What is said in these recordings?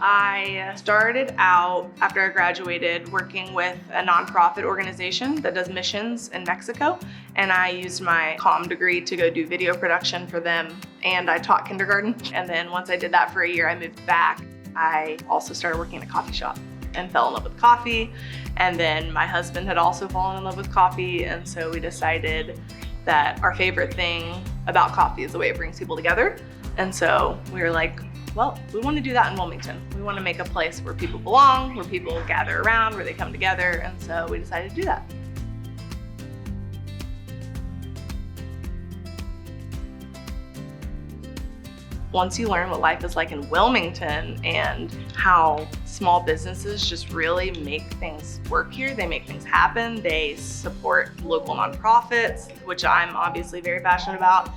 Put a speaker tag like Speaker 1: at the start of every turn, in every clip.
Speaker 1: I started out after I graduated working with a nonprofit organization that does missions in Mexico. And I used my comm degree to go do video production for them. And I taught kindergarten. And then once I did that for a year, I moved back. I also started working in a coffee shop and fell in love with coffee. And then my husband had also fallen in love with coffee. And so we decided that our favorite thing about coffee is the way it brings people together. And so we were like, well, we want to do that in Wilmington. We want to make a place where people belong, where people gather around, where they come together. And so we decided to do that. Once you learn what life is like in Wilmington and how small businesses just really make things work here, they make things happen, they support local nonprofits, which I'm obviously very passionate about,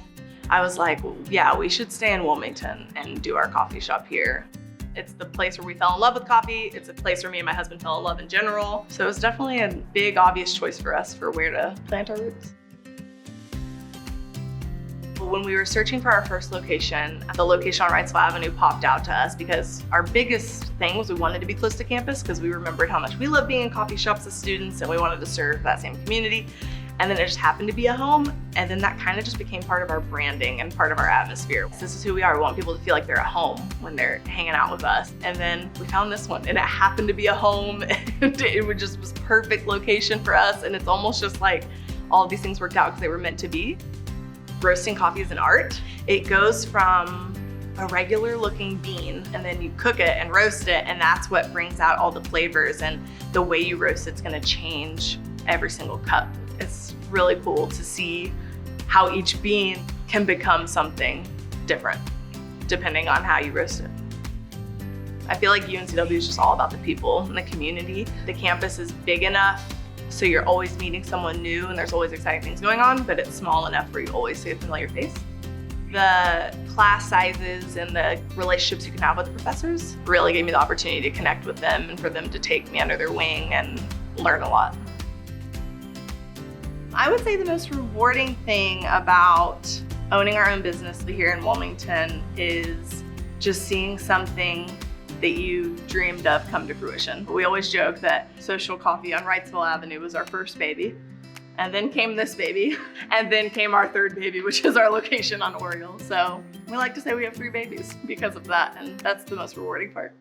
Speaker 1: I was like, well, yeah, we should stay in Wilmington and do our coffee shop here. It's the place where we fell in love with coffee. It's a place where me and my husband fell in love in general. So it was definitely a big, obvious choice for us for where to plant our roots. When we were searching for our first location, the location on Wrightsville Avenue popped out to us because our biggest thing was we wanted to be close to campus because we remembered how much we loved being in coffee shops as students and we wanted to serve that same community. And then it just happened to be a home. And then that kind of just became part of our branding and part of our atmosphere. This is who we are. We want people to feel like they're at home when they're hanging out with us. And then we found this one and it happened to be a home and it just was perfect location for us. And it's almost just like all of these things worked out because they were meant to be. Roasting coffee is an art. It goes from a regular looking bean and then you cook it and roast it, and that's what brings out all the flavors, and the way you roast it's gonna change every single cup. It's really cool to see how each bean can become something different depending on how you roast it. I feel like UNCW is just all about the people and the community. The campus is big enough so you're always meeting someone new and there's always exciting things going on, but it's small enough where you always see a familiar face. The class sizes and the relationships you can have with the professors really gave me the opportunity to connect with them and for them to take me under their wing and learn a lot. I would say the most rewarding thing about owning our own business here in Wilmington is just seeing something that you dreamed of come to fruition. We always joke that Social Coffee on Wrightsville Avenue was our first baby, and then came this baby, and then came our third baby, which is our location on Oriole. So we like to say we have 3 babies because of that, and that's the most rewarding part.